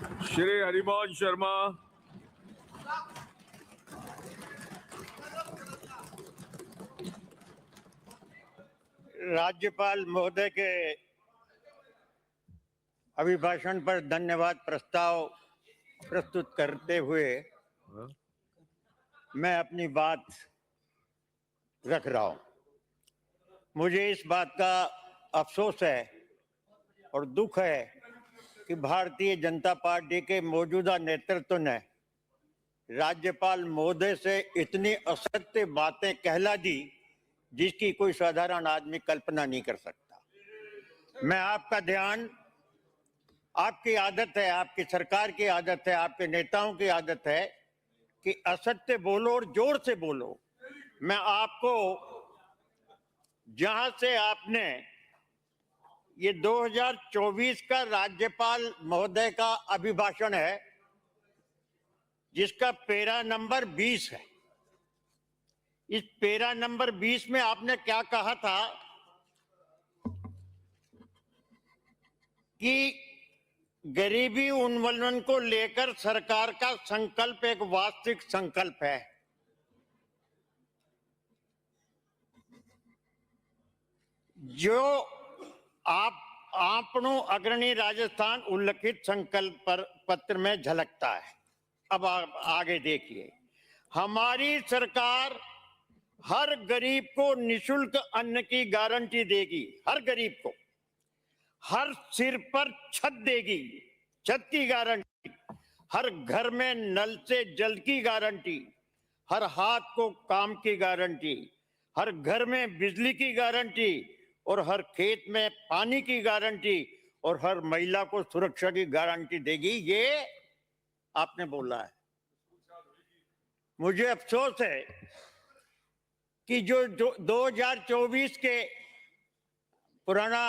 श्री हरिमोहन शर्मा। राज्यपाल महोदय के अभिभाषण पर धन्यवाद प्रस्ताव प्रस्तुत करते हुए मैं अपनी बात रख रहा हूं। मुझे इस बात का अफसोस है और दुख है कि भारतीय जनता पार्टी के मौजूदा नेतृत्व ने राज्यपाल महोदय से इतनी असत्य बातें कहला दी जिसकी कोई साधारण आदमी कल्पना नहीं कर सकता। मैं आपका ध्यान, आपकी आदत है, आपकी सरकार की आदत है, आपके नेताओं की आदत है कि असत्य बोलो और जोर से बोलो। मैं आपको जहां से आपने ये 2024 का राज्यपाल महोदय का अभिभाषण है जिसका पैरा नंबर 20 है, इस पैरा नंबर 20 में आपने क्या कहा था कि गरीबी उन्मूलन को लेकर सरकार का संकल्प एक वास्तविक संकल्प है। जो आपणों अग्रणी राजस्थान उल्लिखित संकल्प पत्र में झलकता है। अब आप आगे देखिए, हमारी सरकार हर गरीब को निशुल्क अन्न की गारंटी देगी, हर गरीब को, हर सिर पर छत देगी, छत की गारंटी, हर घर में नल से जल की गारंटी, हर हाथ को काम की गारंटी, हर घर में बिजली की गारंटी और हर खेत में पानी की गारंटी और हर महिला को सुरक्षा की गारंटी देगी। ये आपने बोला है। मुझे अफसोस है कि जो 2024 के पुराना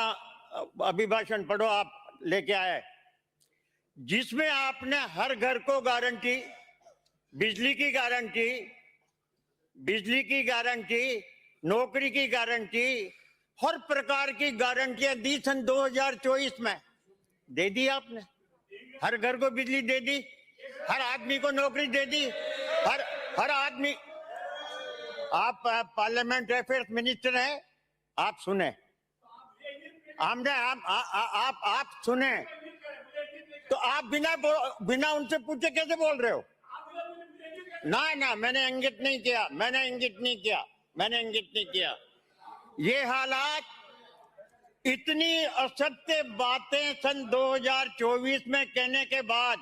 अभिभाषण पढ़ो, आप लेके आए, जिसमें आपने हर घर को गारंटी, बिजली की गारंटी, नौकरी की गारंटी, हर प्रकार की गारंटियां दी सन 2024 में। दे दी आपने, हर घर को बिजली दे दी, हर आदमी को नौकरी दे दी, हर आदमी। आप पार्लियामेंट अफेयर्स मिनिस्टर हैं, आप सुने, आप सुने, तो आप बिना उनसे पूछे कैसे बोल रहे हो? ना, मैंने इंगित नहीं किया। ये हालात, इतनी असत्य बातें सन 2024 में कहने के बाद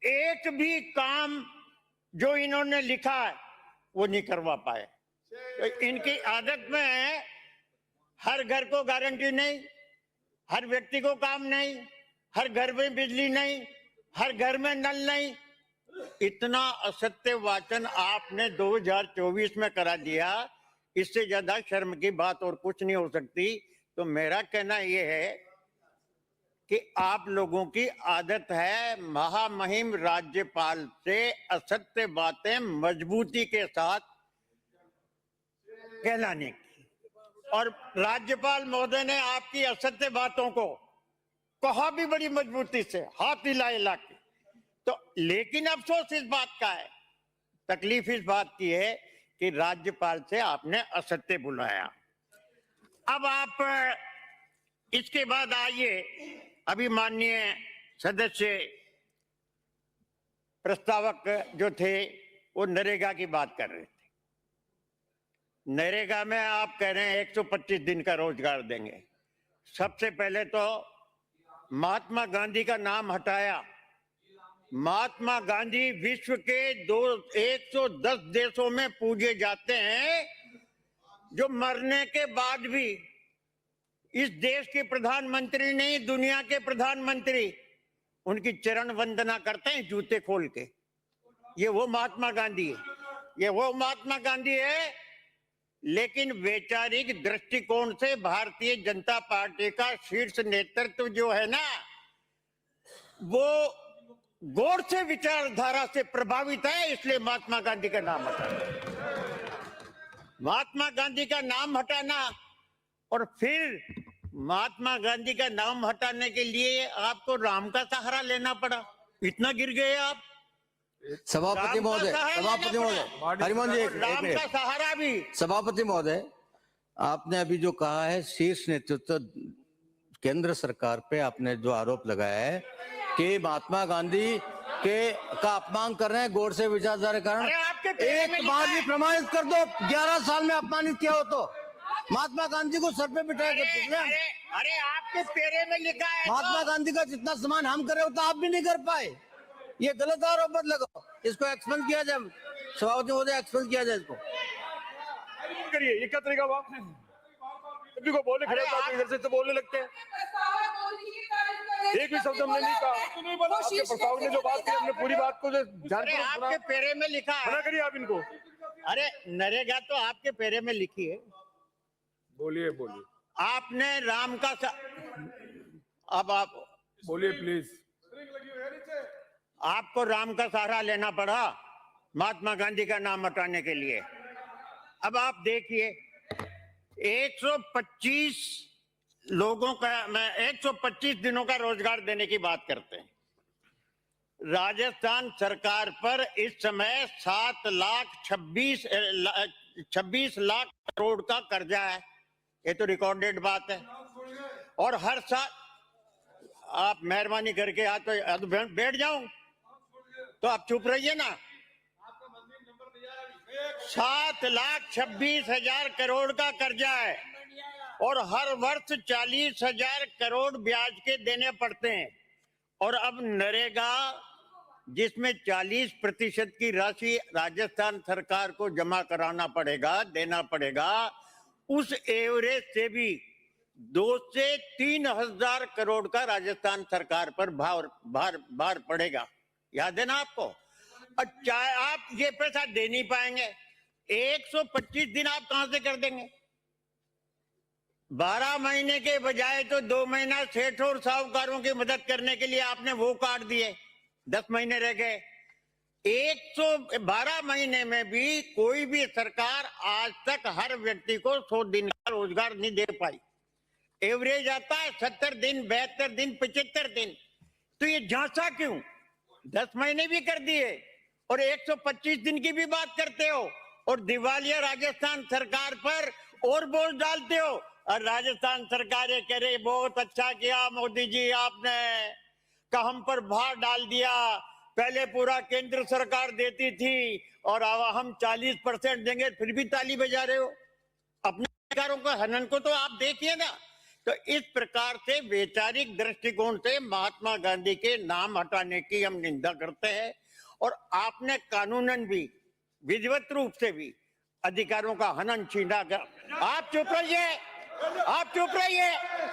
एक भी काम जो इन्होंने लिखा है वो नहीं करवा पाए। तो इनकी आदत में है, हर घर को गारंटी नहीं, हर व्यक्ति को काम नहीं, हर घर में बिजली नहीं, हर घर में नल नहीं। इतना असत्य वाचन आपने 2024 में करा दिया, इससे ज्यादा शर्म की बात और कुछ नहीं हो सकती। तो मेरा कहना यह है कि आप लोगों की आदत है महामहिम राज्यपाल से असत्य बातें मजबूती के साथ कहलाने की, और राज्यपाल महोदय ने आपकी असत्य बातों को कहा भी बड़ी मजबूती से, हाथ हिला के। तो लेकिन अफसोस इस बात का है, तकलीफ इस बात की है कि राज्यपाल से आपने असत्य बुलाया। अब आप इसके बाद आइए, अभी माननीय सदस्य प्रस्तावक जो थे वो नरेगा की बात कर रहे थे। नरेगा में आप कह रहे हैं 125 दिन का रोजगार देंगे। सबसे पहले तो महात्मा गांधी का नाम हटाया। महात्मा गांधी विश्व के 110 देशों में पूजे जाते हैं, जो मरने के बाद भी इस देश के प्रधानमंत्री नहीं, दुनिया के प्रधानमंत्री उनकी चरण वंदना करते हैं जूते खोल के। ये वो महात्मा गांधी है। लेकिन वैचारिक दृष्टिकोण से भारतीय जनता पार्टी का शीर्ष नेतृत्व जो है ना, वो गोडसे विचारधारा से प्रभावित है, इसलिए महात्मा गांधी का नाम हटाना। महात्मा गांधी का नाम हटाना और फिर महात्मा गांधी का नाम हटाने के लिए आपको राम का सहारा लेना पड़ा, इतना गिर गए आप। सभापति महोदय, सभापति महोदय, हरिमोहन जी एक राम मिनट। का सहारा भी। सभापति महोदय, आपने अभी जो कहा है शीर्ष नेतृत्व केंद्र सरकार पे आपने जो आरोप लगाया है कि महात्मा गांधी का अपमान कर रहे हैं गौड़ से विचारधारा के कारण, अरे आपके पेरे में एक लिखा बार है। भी प्रमाणित कर दो 11 साल में अपमानित किया हो तो। महात्मा गांधी को सर पे बिठाया करते अरे अरे आपके पेरे में लिखा है तो। महात्मा गांधी का जितना सम्मान हम करे होता आप भी नहीं कर पाए। ये गलत आरोप मत लगाओ, इसको एक्सपेंड किया जाए, सभापति महोदय एक्सपेंड किया जाए इसको। करिए, ये क्या तरीका हुआ? सभी को बोले खड़े होता है, इधर से तो बोलने लगते हैं। एक भी शब्द हमने नहीं कहा। आपके प्रस्ताव ने जो बात की हमने पूरी बात को जो ध्यान अरे पूर्वक सुना। आपके पेरे में लिखा है। मना करिए आप इनको। अरे नरेगा तो आपके पेरे में लिखी है। बोलिए बोलिए आपने राम का अब आप बोलिए प्लीज। आपको राम का सहारा लेना पड़ा महात्मा गांधी का नाम हटाने के लिए। अब आप देखिए 125 लोगों का 125 दिनों का रोजगार देने की बात करते हैं। राजस्थान सरकार पर इस समय 26 लाख करोड़ का कर्जा है। ये तो रिकॉर्डेड बात है। और हर साल आप मेहरबानी करके तो बैठ जाऊं तो आप चुप रहिए ना। 7,26,000 करोड़ का कर्जा है और हर वर्ष 40,000 करोड़ ब्याज के देने पड़ते हैं। और अब नरेगा जिसमें 40% की राशि राजस्थान सरकार को जमा कराना पड़ेगा, देना पड़ेगा, उस एवरेज से भी 2 से 3,000 करोड़ का राजस्थान सरकार पर भार पड़ेगा। याद है ना आपको? और चाहे आप ये पैसा दे नहीं पाएंगे, 125 दिन आप कहां से कर देंगे? 12 महीने के बजाय तो 2 महीना सेठ और साहूकारों की मदद करने के लिए आपने वो काट दिए, 10 महीने रह गए। 112 महीने में भी कोई भी सरकार आज तक हर व्यक्ति को 100 दिन का रोजगार नहीं दे पाई। एवरेज आता है 70 दिन, 72 दिन, 75 दिन। तो ये झांसा क्यों? 10 महीने भी कर दिए और 125 दिन की भी बात करते हो और दिवालिया राजस्थान सरकार पर और बोझ डालते हो। और राजस्थान सरकार ये कह रही बहुत अच्छा किया मोदी जी, आपने का हम पर भार डाल दिया। पहले पूरा केंद्र सरकार देती थी और अब हम 40% देंगे, फिर भी ताली बजा रहे हो। अपने अधिकारों का हनन को तो आप देखिए ना। तो इस प्रकार से वैचारिक दृष्टिकोण से महात्मा गांधी के नाम हटाने की हम निंदा करते हैं। और आपने कानूनन भी विधिवत रूप से भी अधिकारों का हनन छीना कर। आप चुप रहिए, आप चुप रहिए,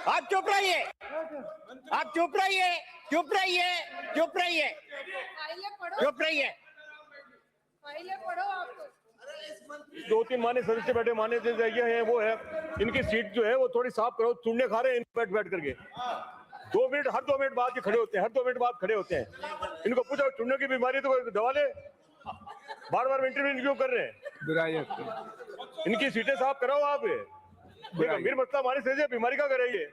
आप चुप रहिए, आप चुप रहिए, चुप रहिए, चुप रहिए, चुप रहिए। पढ़ो आपको। 2-3 माने सदस्य बैठे, माने जो ये है वो है, इनकी सीट जो है वो थोड़ी साफ करो। चुनने खा रहे हैं बैठ करके। 2 मिनट, हर 2 मिनट बाद ये खड़े होते हैं, हर 2 मिनट बाद खड़े होते हैं। इनको पूछो चुनने की बीमारी तो दवा ले, बार इंटरव्यू क्यों कर रहे हैं? इनकी सीटें साफ कराओ आप। ये गंभीर मसला हमारे से बीमारी का करे ये।